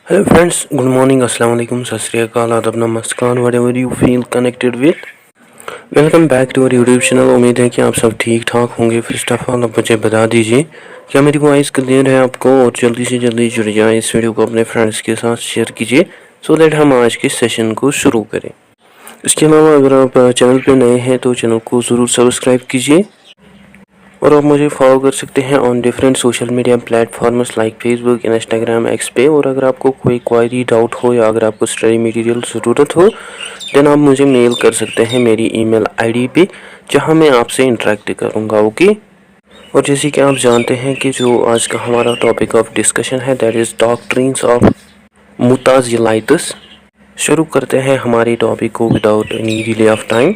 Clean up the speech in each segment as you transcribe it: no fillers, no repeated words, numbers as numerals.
Hello friends, good morning, assalamu alaikum, sat sri akal, adab, namaskar, whatever you feel connected with. Welcome back to our YouTube channel. उम्मीद है कि आप सब ठीक ठाक होंगे। फर्स्ट ऑफ ऑल आप मुझे बता दीजिए क्या मेरी वॉइस क्लियर है आपको, और जल्दी से जल्दी जुड़ जाए, इस वीडियो को अपने फ्रेंड्स के साथ शेयर कीजिए सो दैट हम आज के सेशन को शुरू करें। इसके अलावा अगर आप चैनल पे नए हैं तो चैनल को ज़रूर सब्सक्राइब कीजिए, और आप मुझे फॉलो कर सकते हैं on different social media platforms like Facebook, Instagram, x पे। और अगर आपको कोई क्वारी, डाउट हो या अगर आपको स्टडी मटेरियल ज़रूरत हो देन आप मुझे मेल कर सकते हैं मेरी ईमेल आईडी पे, जहां मैं आपसे इंटरेक्ट करूंगा। ओके। और जैसे कि आप जानते हैं कि जो आज का हमारा टॉपिक ऑफ डिस्कशन है that is doctrines of Mutazilites. शुरू करते हैं हमारे टॉपिक को without any delay of time.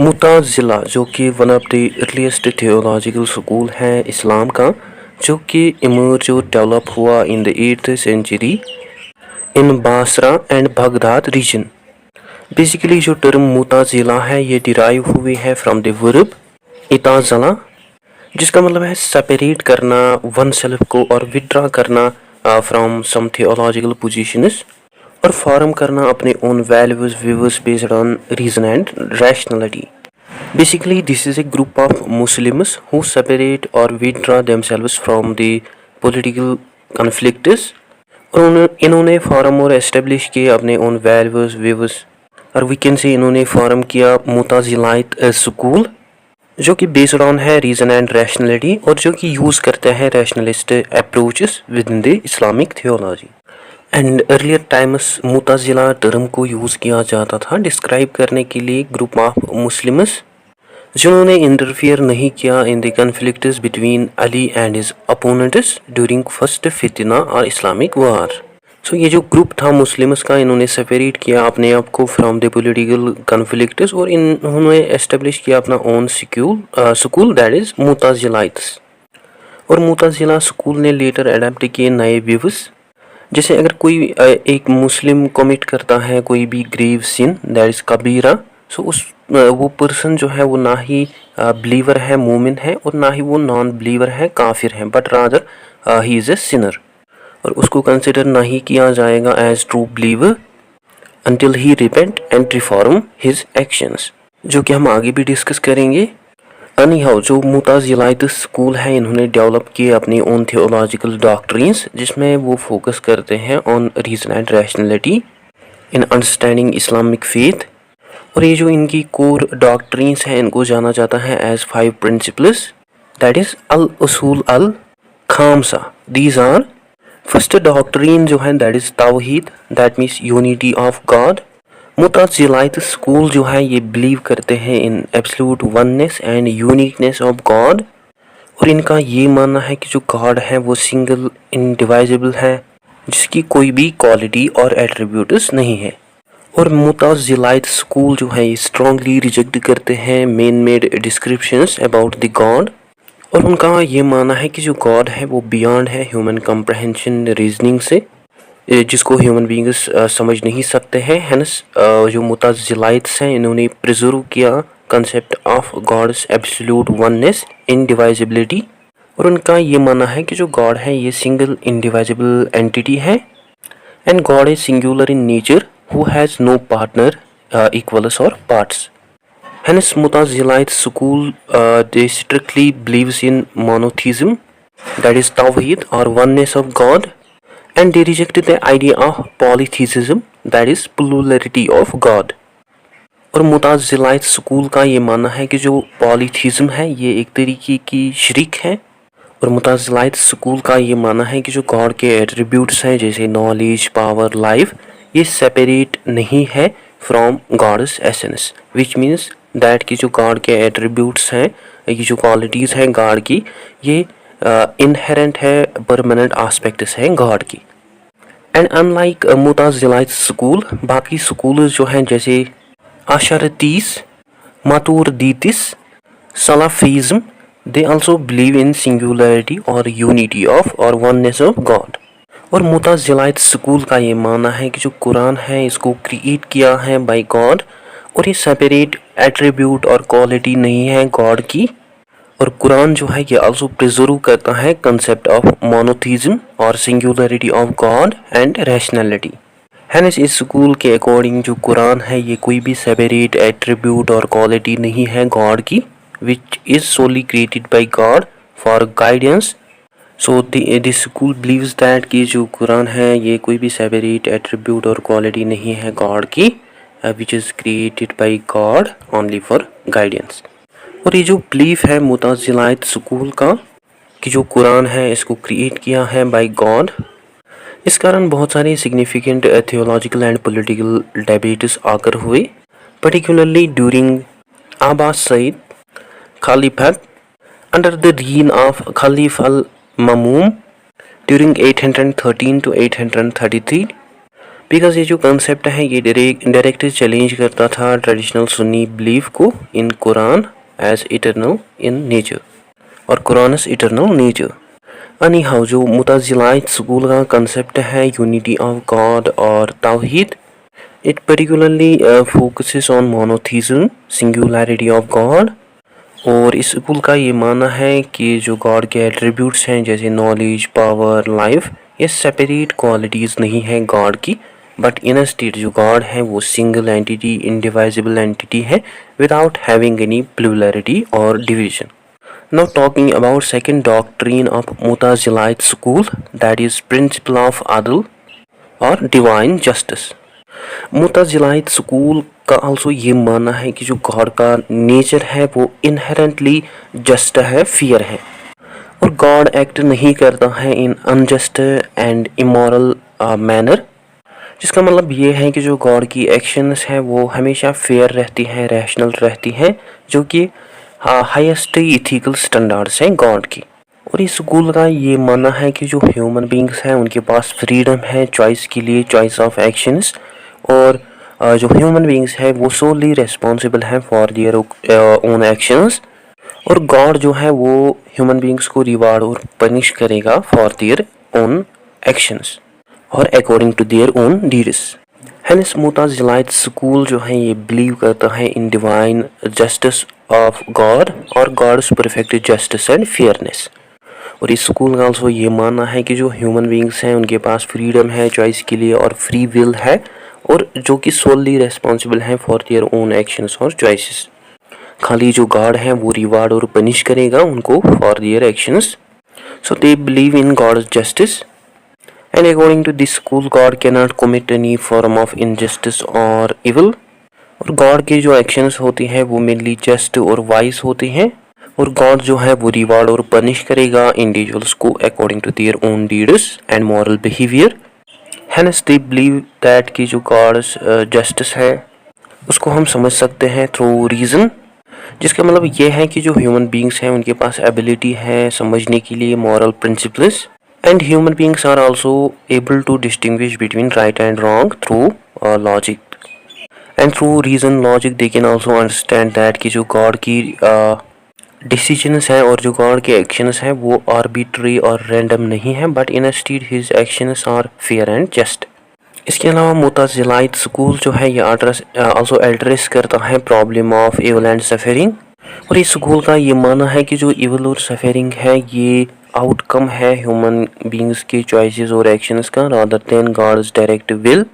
Mutazila जो कि one of the earliest theological school है इस्लाम का, जो कि इमर्ज और डेवलप हुआ in the 8th century in Basra and Baghdad region. Basically जो टर्म मुताज़िला है ये डिराइव हुई है फ्रॉम द वर्ब इताज़ला, जिसका मतलब है सेपरेट करना वन सेल्फ को और विड्रा करना फ्रॉम सम थियोलॉजिकल पोजीशंस, और फॉर्म करना अपने own values views based on reason and rationality. Basically this is a group of Muslims who separate और withdraw themselves from the political conflicts, और इन्होंने form और एस्टेब्लिश किए अपने ओन वैल्यूज व्यूज, और वी कैन से इन्होंने form किया Mutazilite school, जो कि बेस्ड ऑन है रीजन एंड रैशनलिटी, और जो कि यूज़ करते हैं rationalist approaches within the Islamic theology. And earlier times Mutazila term को यूज़ किया जाता था डिस्क्राइब करने के लिए ग्रुप ऑफ मुस्लिम्स जिन्होंने इंटरफियर नहीं किया in the conflicts between Ali and his opponents during first फितना और इस्लामिक वार। सो ये जो ग्रुप था मुस्लिम्स का, इन्होंने सेपरेट किया अपने आप को फ्रॉम द पॉलिटिकल कन्फ्लिक्ट्स, और इन्होंने एस्टेब्लिश किया अपना ओन स्कूल दैट इज़ मुताज़िलाइट्स। और मुताज़िला स्कूल ने लेटर अडेप्ट किए नए व्यूज, जैसे अगर कोई एक मुस्लिम कमिट करता है कोई भी ग्रेव सिन दैट इज़ कबीरा, सो वो पर्सन जो है वो ना ही बिलीवर है, मोमिन है, और ना ही वो नॉन बिलीवर है, काफिर है, but rather he is a sinner, और उसको कंसिडर नहीं किया जाएगा as true believer until he repent and reform his actions, जो कि हम आगे भी डिस्कस करेंगे। अनीहाउ जो मुताज़िलाइट स्कूल है इन्होंने डेवलप किए अपनी ओन थियोलॉजिकल डॉक्ट्रिन्स, जिसमें वो फोकस करते हैं on reason and rationality in understanding Islamic faith. और ये जो इनकी कोर डॉक्ट्रिन्स हैं इनको जाना जाता है एज 5 प्रिंसिपल्स दैट इज़ अल उसूल अल खामसा। दीज आर फर्स्ट डॉक्ट्रिन जो है दैट इज़ तौहीद, that means unity of God. Mutazilite school जो है ये बिलीव करते हैं in absolute oneness and uniqueness of God, और इनका ये मानना है कि जो गॉड है वो सिंगल इनडिवाइजिबल है, जिसकी कोई भी क्वालिटी और एट्रीब्यूट्स नहीं है। और मुताज़िलाइट स्कूल जो है ये स्ट्रॉन्गली रिजेक्ट करते हैं man made descriptions about the God, और उनका ये मानना है कि जो गॉड है वो बियॉन्ड है ह्यूमन कम्प्रहेंशन रीजनिंग से, जिसको ह्यूमन बींग्स समझ नहीं सकते हैं। हैंस जो मुताज़िलाइट्स हैं इन्होंने प्रिजर्व किया concept of God's absolute oneness indivisibility, और उनका ये मानना है कि जो गॉड है ये सिंगल इनडिवाइजिबल एंटिटी है, and God is singular in nature who has no partner equals or parts. Hence Mutazilite school they strictly believes in monotheism, that is Tawheed or oneness of God, and they rejected the idea of polytheism, that is plurality of God. और मुताज़िलाइट school का ये मानना है कि जो पॉलीथीज़म है ये एक तरीके की शरीक है, और मुताज़िलाइट स्कूल का ये मानना है कि जो गॉड के एट्रीब्यूट्स हैं जैसे नॉलेज, पावर, लाइफ, ये सेपरेट नहीं है from God's essence, which means that कि जो गॉड के एट्रीब्यूट्स हैं, ये जो क्वालिटीज़ हैं गॉड की, ये इनहेरेंट है, परमानेंट आस्पेक्ट्स हैं गॉड की। एंड अनलाइक मुताज़िलाइट स्कूल बाकी स्कूल जो हैं जैसे अशरतीस, मातुरिदीस, सलाफिज्म, they also believe in singularity or unity of or oneness of God। और मुताज़िलाइट स्कूल का ये मानना है कि जो कुरान है इसको क्रिएट किया है बाय गॉड, और ये सेपरेट एट्रीब्यूट और क्वालिटी नहीं है गॉड की, और कुरान जो है ये आल्सो प्रिजर्व करता है कंसेप्ट ऑफ मोनोथीज्म और singularity of God and rationality. Hence इस स्कूल के अकॉर्डिंग जो कुरान है ये कोई भी सेपरेट एट्रीब्यूट और क्वालिटी नहीं है गॉड की, which is solely created by God for guidance. So this school believes that कि जो कुरान है ये कोई भी सेपरेट एट्रीब्यूट और क्वालिटी नहीं है गॉड की, which is created by God only for guidance. और ये जो बिलीफ है मुताज़िलाइत स्कूल का कि जो कुरान है इसको क्रिएट किया है बाय गॉड, इस कारण बहुत सारे significant theological and political debates आकर हुए, particularly during Abbasid Caliphate under the reign of Khalif al-Ma'mun during 813 to 833, because ये जो कंसेप्ट है ये डायरेक्ट चैलेंज करता था ट्रेडिशनल सुन्नी बिलीफ को in Quran as eternal in nature और Quran as eternal nature. Anyhow जो Mutazilite school का कंसेप्ट है यूनिटी ऑफ गॉड और तौहीद, it particularly focuses on monotheism singularity of God. और इस स्कूल का ये मानना है कि जो गॉड के एट्रीब्यूट्स हैं जैसे नॉलेज, पावर, लाइफ, ये सेपरेट क्वालिटीज़ नहीं हैं गॉड की, बट इन अ स्टेट जो गॉड है वो सिंगल एंटिटी, इंडिवाइजिबल एंटिटी है विदाउट हैविंग एनी प्लुरलिटी और division. Now talking about second doctrine of Mutazilite school, that is principle of adl or divine justice. Mutazilite school का also ये मानना है कि जो गॉड का नेचर है वो इनहेरेंटली जस्ट है, फियर है, और गॉड एक्ट नहीं करता है इन अनजस्ट एंड इमोरल मैनर, जिसका मतलब ये है कि जो गॉड की एक्शंस है वो हमेशा फेयर रहती हैं, रैशनल रहती हैं, जो कि हाईएस्ट इथिकल स्टैंडर्ड्स हैं गॉड की। और इस स्कूल का ये मानना है कि जो ह्यूमन बींग्स हैं उनके पास फ्रीडम है चॉइस के लिए, चॉइस ऑफ एक्शंस, और जो ह्यूमन बींग्स है वो सोली रिस्पॉन्सिबल हैं फॉर देयर ओन एक्शंस, और गॉड जो है वो ह्यूमन बींग्स को रिवार्ड और पनिश करेगा फॉर देयर ओन एक्शंस और according to their own deeds. Hence Mutazilite school जो है ये बिलीव करता है in divine justice of God और God's perfect justice and fairness. और इस स्कूल का आल्सो ये मानना है कि जो ह्यूमन बींग्स हैं उनके पास फ्रीडम है चॉइस के लिए और फ्री विल है, और जो कि सोली रिस्पॉन्सिबल हैं फॉर देयर ओन एक्शंस और चॉइसेस। खाली जो गॉड है वो रिवार्ड और पनिश करेगा उनको for their actions. So they believe in God's justice, and according to this school God cannot commit any form of injustice or evil। और God की जो एक्शंस होती हैं वो मेनली जस्ट और वाइज होती हैं, और गॉड जो है वो रिवार्ड और पनिश करेगा इंडिविजुअल्स को according to their own deeds and moral behaviour. Hence they believe that कि जो गॉड्स जस्टिस है उसको हम समझ सकते हैं थ्रू रीज़न, जिसका मतलब ये है कि जो ह्यूमन बींग्स हैं उनके पास एबिलिटी है समझने के लिए moral principles, and human beings are also able to distinguish between right and wrong through logic, and through reason logic they can also understand that कि जो God की decisions हैं और जो God के actions हैं वो arbitrary और random नहीं हैं, but instead his actions are fair and just। इसके अलावा मुताज़िलाइत स्कूल जो है ये also एड्रेस करता है problem of evil and suffering, और इस स्कूल का ये मानना है कि जो evil और suffering है ये आउटकम है ह्यूमन बींग्स की चॉइसेस और एक्शंस का rather than God's direct will,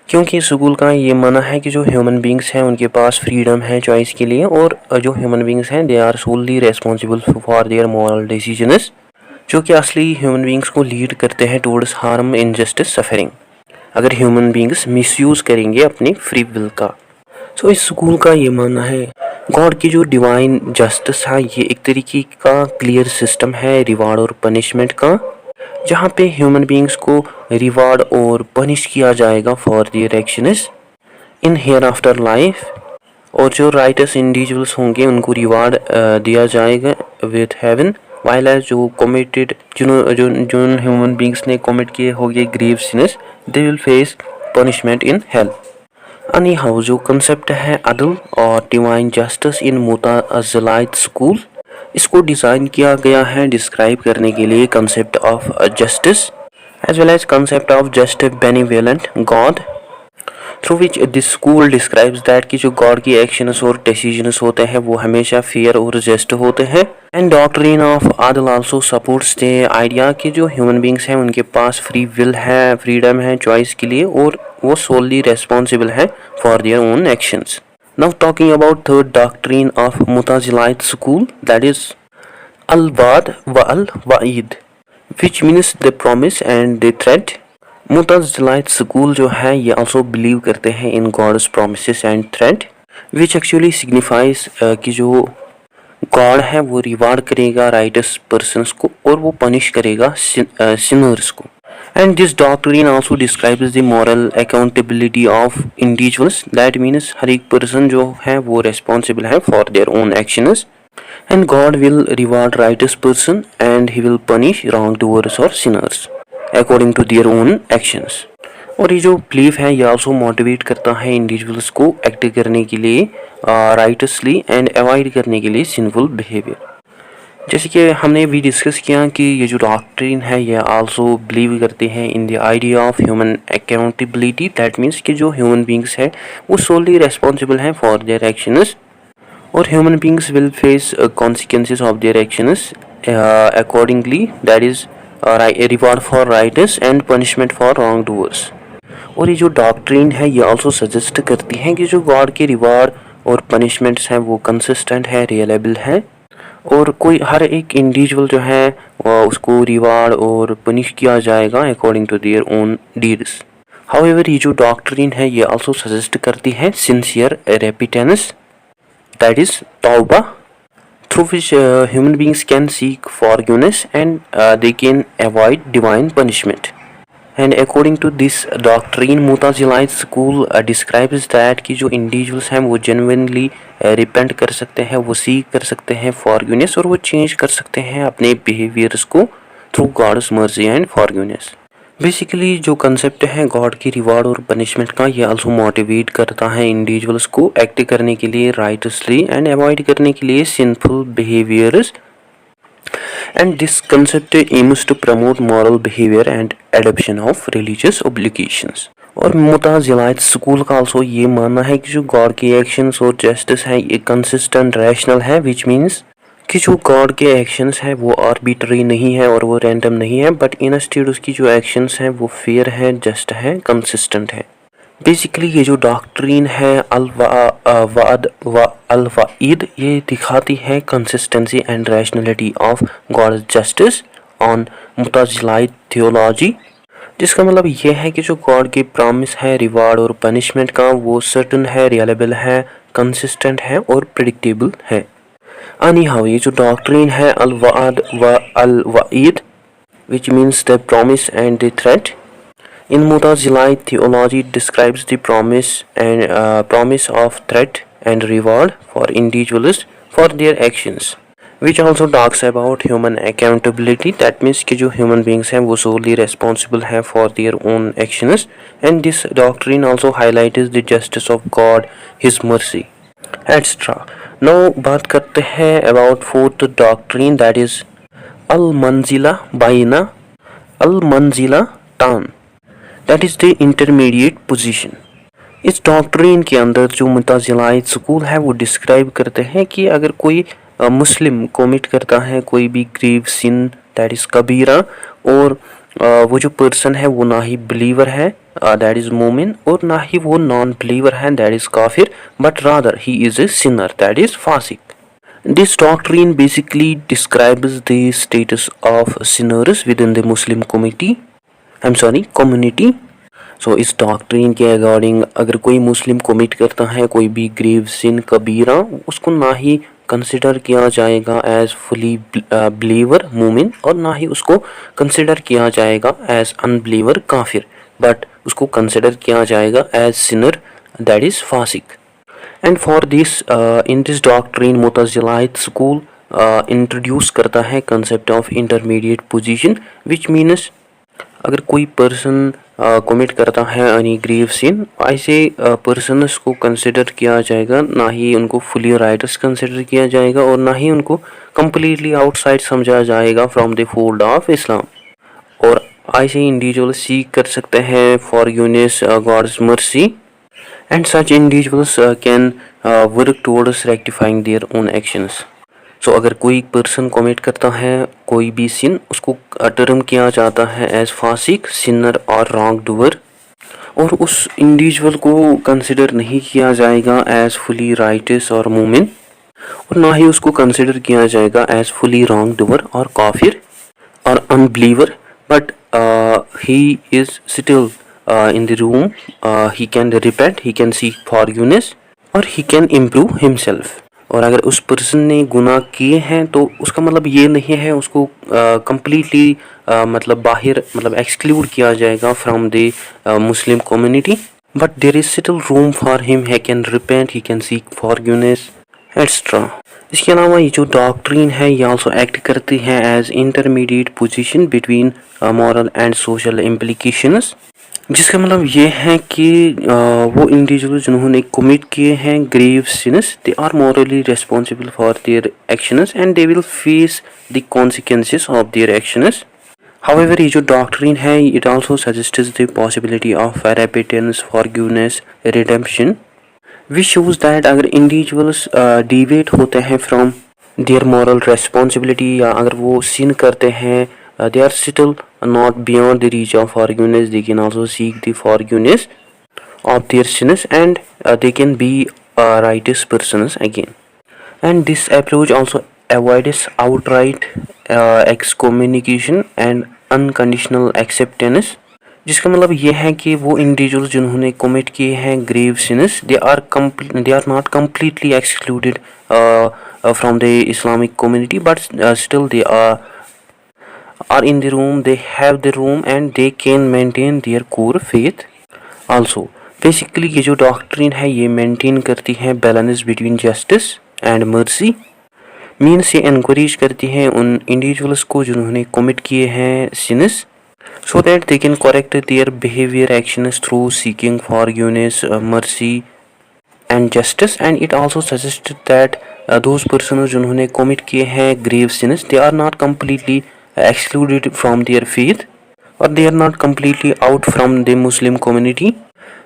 क्योंकि स्कूल का ये मानना है कि जो ह्यूमन बींग्स हैं उनके पास फ्रीडम है चॉइस के लिए, और जो ह्यूमन बींग्स हैं they are solely responsible for their moral decisions, जो कि असली ह्यूमन बींग्स को लीड करते हैं टुवर्ड्स हार्म, इनजस्टिस, सफरिंग, अगर ह्यूमन बींग्स मिसयूज़ करेंगे अपनी फ्री विल का। सो इस स्कूल का ये मानना है गॉड की जो डिवाइन जस्टिस है ये एक तरीके का क्लियर सिस्टम है रिवार्ड और पनिशमेंट का, जहाँ पे ह्यूमन बींग्स को रिवार्ड और पनिश किया जाएगा for their actions in hereafter life, और जो राइटस इंडिविजुअल्स होंगे उनको रिवार्ड दिया जाएगा विद हेवन, वाइल एज जो कमिटेड जिन ह्यूमन बींग्स ने कमिट किए होंगे grave sins they will face punishment in hell. Anyhow जो कंसेप्ट है अदल और divine justice in Mutazilite school, इसको डिज़ाइन किया गया है डिस्क्राइब करने के लिए concept of justice as well as concept of just benevolent God. Through which this school describes that कि जो गॉड की एक्शंस और डिसीजंस होते हैं वो हमेशा फेयर और जस्ट होते हैं। एंड डॉक्ट्रिन ऑफ आदल आल्सो सपोर्ट्स द आइडिया कि जो ह्यूमन बींग्स हैं उनके पास फ्री विल है, फ्रीडम है चॉइस के लिए, और वो सोलली रेस्पॉन्सिबल है for their own actions. Now talking about third doctrine of Mutazilite school, that is अल वाद व अल वाइद, which means the promise and the threat। Mutazilite school जो है ये also बिलीव करते हैं in God's promises and threat, which actually signifies कि जो गॉड है वो रिवार्ड करेगा राइटस पर्सन्स को और वो पनिश करेगा सिनर्स को। And this doctrine also describes the moral accountability of individuals, that means हर एक पर्सन जो है वो रेस्पॉन्सिबल है for their own actions, and God will reward righteous person and he will punish wrongdoers or sinners according to their own actions। और ये जो belief है ये आल्सो मोटिवेट करता है इंडिविजुअल्स को एक्ट करने के लिए राइटसली एंड अवॉइड करने के लिए सिंफुल बिहेवियर। जैसे कि हमने भी डिस्कस किया कि ये जो डॉक्ट्रिन है ये आल्सो बिलीव करते हैं in the idea of human accountability, that means कि जो ह्यूमन बींग्स है वो सोलली रेस्पॉन्सिबल हैं फॉर देयर एक्शंस, और human beings will face consequences of their actions accordingly, that is a reward for righteous and punishment for wrongdoers। और ये जो doctrine है ये also सजेस्ट करती है कि जो गॉड के रिवार्ड और पनिशमेंट्स हैं वो कंसिस्टेंट है, रियलेबल है, और कोई हर एक इंडिविजुअल जो है उसको रिवार्ड और पनिश किया जाएगा according to their own deeds. However ये जो डॉक्ट्रिन है ये also सजेस्ट करती है sincere repentance, that is tawbah, through which human beings can seek forgiveness and they can avoid divine punishment। And according to this doctrine, Mutazilite school describes that कि जो individuals हैं वो genuinely repent कर सकते हैं, वो seek कर सकते हैं forgiveness, और वो change कर सकते हैं अपने behaviors को through God's mercy and forgiveness। Basically जो कंसेप्ट है गॉड की रिवार्ड और पनिशमेंट का ये आल्सो मोटिवेट करता है इंडिविजुअल्स को एक्ट करने के लिए राइटसली एंड अवॉइड करने के लिए sinful behaviours. And this concept aims to promote moral behaviour and adoption of religious obligations. और मुताज़िलाइत स्कूल का आल्सो ये मानना है कि जो गॉड की एक्शंस और जस्टिस है ये कंसिस्टेंट रैशनल है, विच मीन्स कि जो गॉड के एक्शंस है वो आर्बिट्री नहीं है और वो रैंडम नहीं है, बट इंस्टेड उसकी जो एक्शंस हैं वो फेयर है, जस्ट है, कंसिस्टेंट है। बेसिकली ये जो डॉक्ट्रिन है अल वाद व अल वाइद ये दिखाती है consistency and rationality of God justice on Mutazilite theology, जिसका मतलब ये है कि जो गॉड की प्रॉमिस है रिवार्ड और पनिशमेंट का वो सर्टन है, रियलेबल है, कंसिस्टेंट है और प्रेडिक्टेबल है। Anyhow, ये जो डॉक्ट्रिन है अल वाद व अल वाइद, which means the promise and the threat, in Mutazilite theology describes the promise of threat and reward for individuals for their actions, which also talks about human accountability, that means कि जो human beings हैं वो solely responsible हैं for their own actions, and this doctrine also highlights the justice of God, His mercy, etc। Now बात करते हैं about fourth doctrine, that is अल मंजिला बाइना अल मंजिला तान, that is the intermediate position. इस डॉक्ट्रिन के अंदर जो मुताज़िलाइत स्कूल है वो डिस्क्राइब करते हैं कि अगर कोई मुस्लिम कमिट करता है कोई भी ग्रीव सिन, दैट इज कबीरा, और वो जो पर्सन है वो ना ही बिलीवर है, दैट इज मोमिन, और ना ही वो नॉन बिलीवर है, दैट इज काफिर, but rather he is a sinner, that is फासिक। This doctrine basically describes the status of sinners within the Muslim community. So इस डॉक्ट्रिन के अकॉर्डिंग अगर कोई मुस्लिम कमिट करता है कोई भी ग्रेव सिन कबीरा, उसको ना ही कंसिडर किया जाएगा एज फुली बिलीवर मोमिन, और ना ही उसको कंसिडर किया जाएगा एज अनबिलीवर काफिर, बट उसको कंसिडर किया जाएगा एज सिनर, दैट इज फासिक। And for this in this doctrine Mutazilite school introduce करता है concept of intermediate position, which means अगर कोई पर्सन कमिट करता है एनी ग्रेव सिन, ऐसे पर्सनस को कंसिडर किया जाएगा, ना ही उनको फुली राइटस कंसिडर किया जाएगा और ना ही उनको कम्प्लीटली आउटसाइड समझा जाएगा from the fold of Islam. और ऐसे इंडिविजुअल सीख कर सकते हैं forgiveness, God's mercy, and such individuals can work towards rectifying their own actions. सो अगर कोई पर्सन कमिट करता है कोई भी सिन, उसको टर्म किया जाता है एज फासिक, सिनर और रॉन्ग डूअर, और उस इंडिविजुअल को कंसिडर नहीं किया जाएगा एज फुली राइटस और मोमिन, और ना ही उसको कंसिडर किया जाएगा एज फुली रॉन्ग डूअर और काफिर और unbeliever, but he is still in the room. He can repent, he can seek forgiveness और he can improve himself. और अगर उस पर्सन ने गुनाह किए हैं तो उसका मतलब ये नहीं है उसको कम्प्लीटली मतलब बाहर मतलब एक्सक्लूड किया जाएगा from the Muslim community, but there is still room for him, he can repent, he can seek forgiveness extra. इसके अलावा ये जो डॉक्ट्रिन है ये आल्सो एक्ट करती है as intermediate position between moral and social implications, जिसका मतलब ये है कि वो इंडिविजुअल जिन्होंने कमिट किए हैं grave sins, they are morally responsible for their actions and they will face the consequences of their actions. However ये जो डॉक्ट्रिन है it also suggests the possibility of repentance, forgiveness, redemption, which shows that अगर individuals deviate होते हैं from there moral responsibility या अगर वो सिन करते हैं, they are still not beyond the reach of forgiveness. They can also seek the forgiveness of their sins and they can be righteous persons again. And this approach also avoids outright excommunication and unconditional acceptance, जिसका मतलब ये है कि वो individuals जिन्होंने commit किए हैं grave sins, they are not completely excluded from the Islamic community, but still they are in the room, they have the room and they can maintain their core faith also. Basically ये जो doctrine है ये maintain करती है balance between justice and mercy, means ये encourage करती है उन इंडिविजुअल्स को जिन्होंने कमिट किए हैं since, so that they can correct their behavior actions through seeking forgiveness, mercy and justice. And it also suggests that those persons जिन्होंने commit किए हैं grave sins, they are not completely excluded from their faith or they are not completely out from the Muslim community,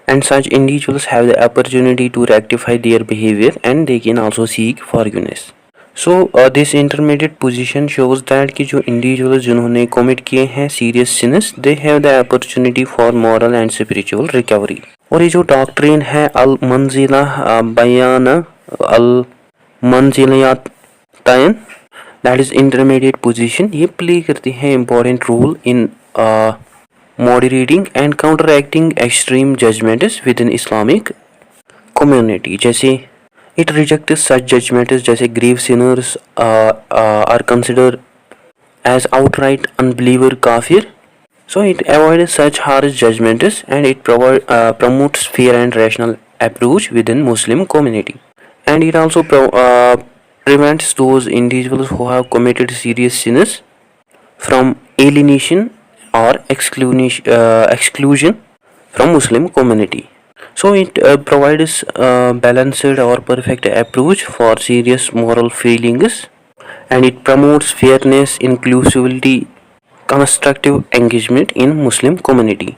and such individuals have the opportunity to rectify their behavior and they can also seek forgiveness. So this intermediate position shows that कि जो individuals जिन्होंने commit किए हैं serious sins, they have the opportunity for moral and spiritual recovery. और ये जो doctrine है अल मंजिला बयान अल मंजिलयातैन, that is intermediate position, ये प्ले करती है important role in moderating and counteracting extreme judgments within Islamic community. जैसे it rejects such judgments जैसे grave sinners are considered as outright unbeliever kafir, so it avoids such harsh judgments and it promotes fair and rational approach within Muslim community, and it also prevents those individuals who have committed serious sins from alienation or exclusion from Muslim community. So it provides balanced or perfect approach for serious moral failings, and it promotes fairness, inclusivity, constructive engagement in Muslim community.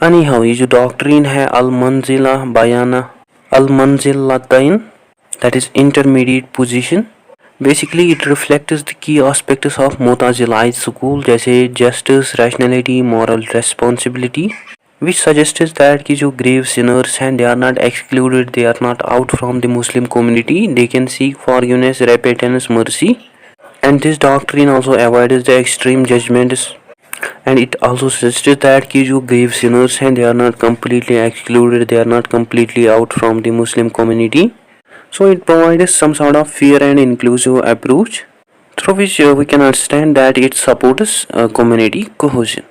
Anyhow, ये जो doctrine है al-manzila bayana al-manzilatain, that is intermediate position, basically it reflects the key aspects of Mu'tazilite school जैसे justice, rationality, moral responsibility, which suggests that कि जो grave sinners हैं they are not excluded, they are not out from the Muslim community, they can seek forgiveness, repentance, mercy, and this doctrine also avoids the extreme judgments, and it also suggests that कि जो grave sinners हैं they are not completely excluded, they are not completely out from the Muslim community. So it provides some sort of fair and inclusive approach through which we can understand that it supports community cohesion.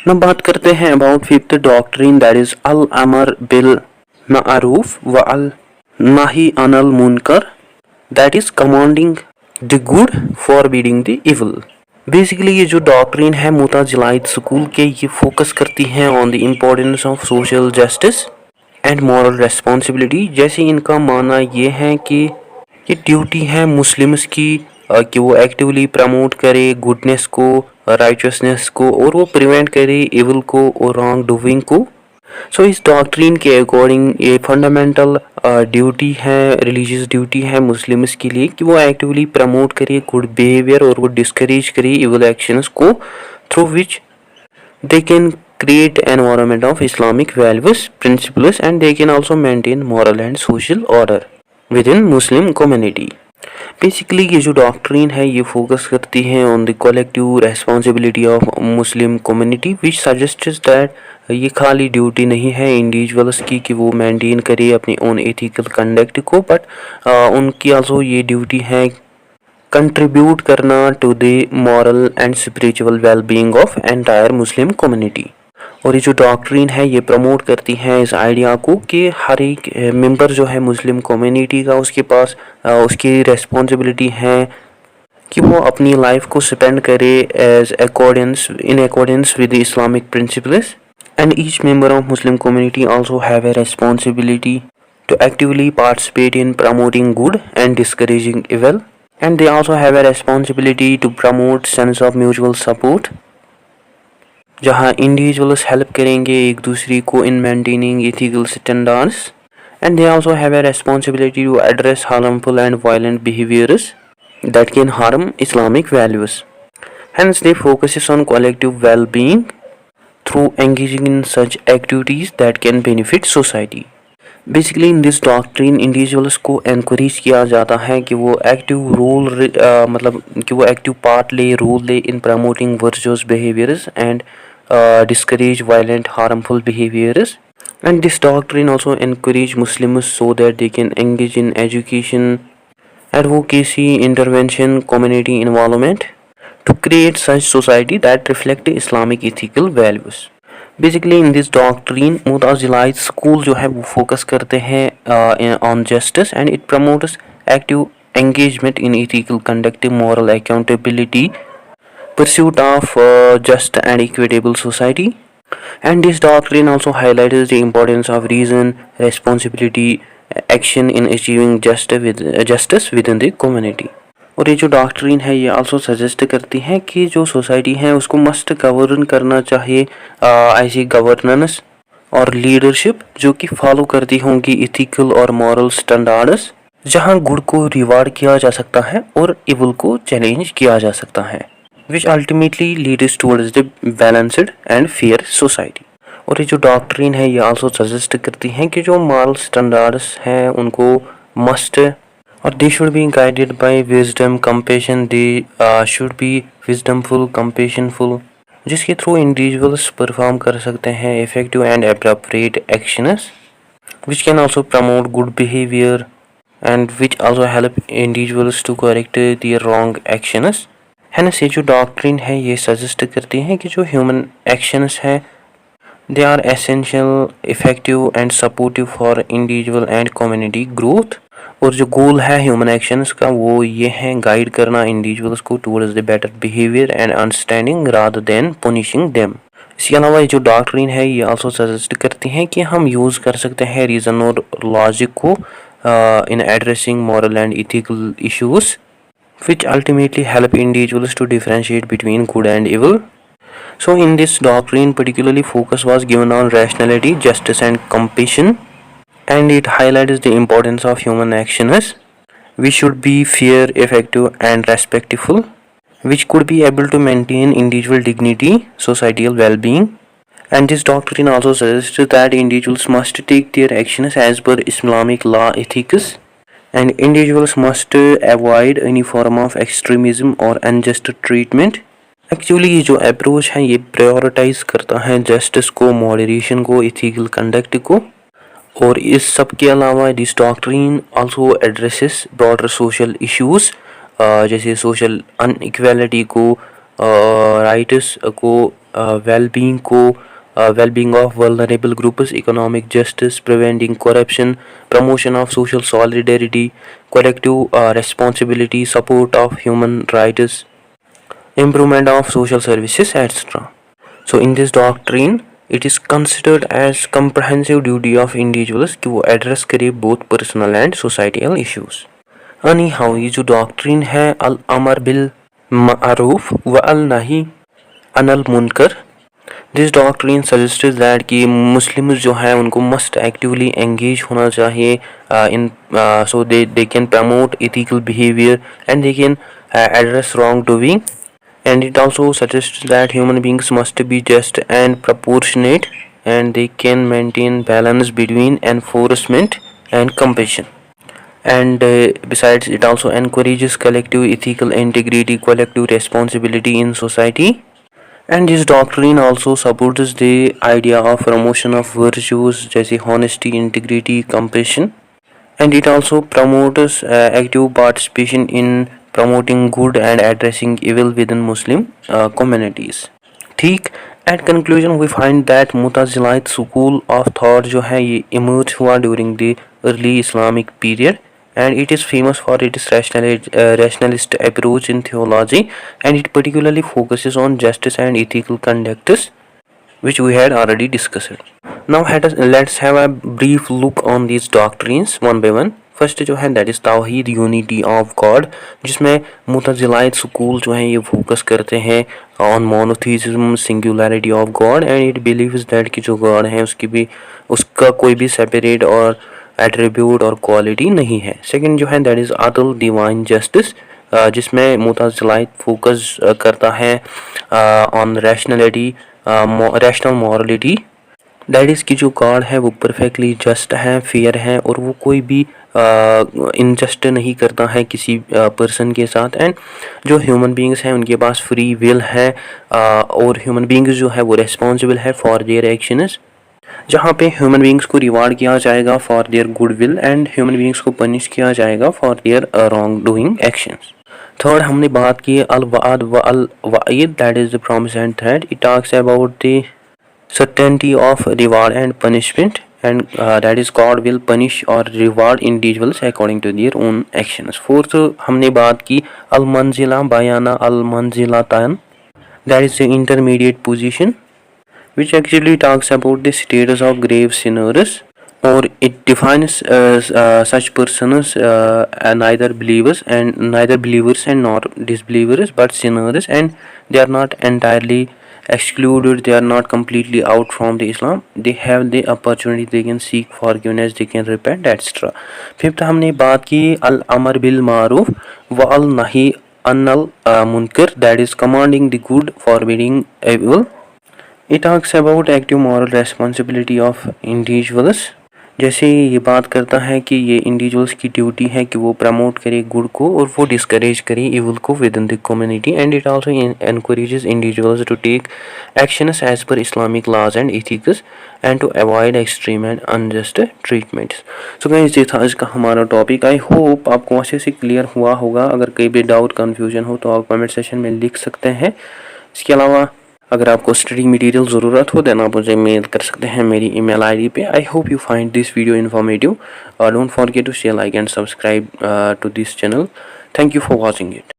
Now बात करते हैं about fifth doctrine, that is al-amr bil ma'ruf wa al-nahi anil munkar, that is commanding the good, forbidding the evil. Basically ये जो doctrine है मुताजिलाइट school के ये focus करती है on the importance of social justice and moral responsibility. जैसे इनका मानना ये है कि ये ड्यूटी है मुस्लिम्स की कि वो एक्टिवली प्रमोट करे गुडनेस को, राइचसनेस को, और वो प्रिवेंट करे इविल को और रॉन्ग डूइंग को. सो इस डॉक्ट्रिन के अकॉर्डिंग ये फंडामेंटल ड्यूटी है, रिलीजियस ड्यूटी है मुस्लिम्स के लिए कि वो एक्टिवली प्रमोट करे गुड बिहेवियर और वो डिस्करेज करे इविल एक्शंस को, through which they can create environment of Islamic values, principles, and they can also maintain moral and social order within Muslim community. Basically ये जो डॉक्ट्रिन है ये focus करती है on the collective responsibility of Muslim community, which suggests that ये खाली duty नहीं है इंडिविजुअल्स की कि वो मेंटेन करे अपनी ओन एथिकल कंडक्ट को, बट उनकी आल्सो ये ड्यूटी है कंट्रीब्यूट करना to the moral and spiritual wellbeing of entire Muslim community. और ये जो डॉक्ट्रिन है ये प्रमोट करती है इस आइडिया को कि हर एक मेंबर जो है मुस्लिम कम्युनिटी का उसके पास उसकी रेस्पॉन्सिबिलिटी है कि वो अपनी लाइफ को स्पेंड करे in accordance with the Islamic principles, and each member of Muslim community also have a responsibility to actively participate in promoting good and discouraging evil, and they also have a responsibility to promote sense of mutual support, जहाँ individuals help करेंगे एक दूसरे को in maintaining ethical standards, and they also have a responsibility to address harmful and violent behaviors that can harm Islamic values. Hence, they focuses on collective well-being through engaging in such activities that can benefit society. Basically in this doctrine individuals को encourage किया जाता है कि वो active role मतलब कि वो active part ले, रोल ले इन promoting virtuous behaviours and discourage violent harmful behaviors, and this doctrine also encourage Muslims so that they can engage in education, advocacy, intervention, community involvement to create such society that reflect Islamic ethical values. Basically in this doctrine Mutazilite school जो है वो focus करते हैं on justice, and it promotes active engagement in ethical conduct, moral accountability, pursuit of just and equitable society. And this doctrine also highlights the importance of reason, responsibility, action in achieving justice within the community. और ये जो doctrine है ये also suggest करती है कि जो society है उसको मस्ट गवर्न करना चाहिए ऐसी गवर्नेंस और लीडरशिप जो कि फॉलो करती होंगी इथिकल और मॉरल स्टैंडर्ड्स, जहां गुड को रिवार्ड किया जा सकता है और इविल को चैलेंज किया जा सकता है, which ultimately leads towards the balanced and fair society. और ये जो डॉक्ट्रिन है ये आल्सो सजेस्ट करती है कि जो मॉरल स्टैंडर्ड्स हैं उनको मस्ट और they should be guided by wisdom, compassion, they should be wisdomful, compassionful, जिसके थ्रू इंडिविजुअल्स परफॉर्म कर सकते हैं effective and appropriate actions which can also promote good behavior and which also help individuals to correct their wrong actions. Hence ये जो doctrine है ये suggest करती है कि जो ह्यूमन एक्शंस हैं they are essential, effective and supportive for individual and community growth, और जो गोल है ह्यूमन एक्शंस का वो ये है गाइड करना इंडिविजुअल्स को towards the better behaviour and understanding rather than punishing them. इसके अलावा ये जो डॉक्ट्रिन है ये आल्सो सजेस्ट करती है कि हम यूज़ कर सकते हैं रीज़न और लॉजिक को in addressing moral and ethical issues, which ultimately help individuals to differentiate between good and evil. So in this doctrine particularly focus was given on rationality, justice and compassion, and it highlights the importance of human actions which should be fair, effective and respectful, which could be able to maintain individual dignity, societal well-being. And this doctrine also suggests that individuals must take their actions as per Islamic law ethics, and individuals must avoid any form of extremism or unjust treatment. Actually ये जो approach है ये prioritise करता है justice को, moderation को, ethical conduct को, और इस सब के अलावा this doctrine also addresses broader social issues जैसे सोशल अनइक्वालिटी को, राइट्स को, वेलबींग को, well-being of vulnerable groups, economic justice, preventing corruption, promotion of social solidarity, collective responsibility, support of human rights, improvement of social services, etc. So in this doctrine, it is considered as comprehensive duty of individuals कि वो address करे both personal and societal issues. Anyhow, ये जो doctrine है अल-अमर bill मारूफ व अल-नही अनिल मुनकर, दिस डॉक्ट्रिन सजेस्टेड दैट कि मुस्लिम्स जो है उनको मस्ट एक्टिवली एंगेज होना चाहिए in so they can promote ethical behaviour and they can address wrong doing. And it also suggests that human beings must be just and proportionate, and they can maintain balance between enforcement and compassion. And besides, it also encourages collective ethical integrity, collective responsibility in society. And this doctrine also supports the idea of promotion of virtues जैसे honesty, integrity, compassion. And it also promotes active participation in promoting good and addressing evil within Muslim communities. ठीक. At conclusion we find that Mutazilite school of thought जो है ये emerge हुआ during the early Islamic period, and it is famous for its rationalist approach in theology, and it particularly focuses on justice and ethical conduct, which we had already discussed. Now let's have a brief look on these doctrines one by one. First जो है that is तावहीद, unity of God, जिसमें Mutazilite school जो है ये focus करते हैं on monotheism, singularity of God, and it believes that कि जो गॉड है उसका कोई भी सेपरेट और एट्रीब्यूट और क्वालिटी नहीं है. सेकंड जो है दैट इज़ अदल, डिवाइन जस्टिस, जिसमें मुतज़िलाइट फोकस करता है on rationality, rational morality, that is कि जो गॉड है वो परफेक्टली जस्ट है, फेयर है, और वो कोई भी इनजस्ट नहीं करता है किसी पर्सन के साथ. एंड जो ह्यूमन बींग्स हैं उनके पास फ्री विल है, और ह्यूमन बींग्स जो है वो रिस्पॉन्सिबल है फॉर देयर एक्शंस, जहाँ पे ह्यूमन बींग्स को रिवार्ड किया जाएगा for their good will and human beings को पनिश किया जाएगा for their wrong doing actions. Third हमने बात की अल वाद व अल वाइद, that is the promise and threat. It talks about the certainty of reward and punishment, and that is God will punish or reward individuals according to their own actions. Fourth हमने बात की al manzila bayana al manzilatan, that is the intermediate position which actually talks about the status of grave sinners, or it defines such persons neither believers and nor disbelievers but sinners, and they are not entirely excluded, they are not completely out from the Islam, they have the opportunity, they can seek forgiveness, they can repent, etc. Fifth हमने बात की अल अमर bill मारूफ व अल नही अनल मुनकर, that is commanding the good, forbidding evil. It talks about active moral responsibility of individuals, जैसे ये बात करता है कि ये इंडिविजुअल्स की ड्यूटी है कि वो प्रमोट करे गुड को और वो डिस्करेज करे इविल को within the community. And it also encourages individuals to take actions as per Islamic laws and ethics and to avoid extreme and unjust treatments. So guys ये था आज का हमारा टॉपिक. आई होप आपको अच्छे से clear हुआ होगा. अगर कहीं भी डाउट कन्फ्यूजन हो तो आप कमेंट सेक्शन में लिख सकते हैं. इसके अलावा अगर आपको स्टडी मटेरियल ज़रूरत हो देन आप मुझे मेल कर सकते हैं मेरी ईमेल आईडी पे. I hope you find this video informative. Don't forget to share, like and subscribe to this channel. Thank you for watching it.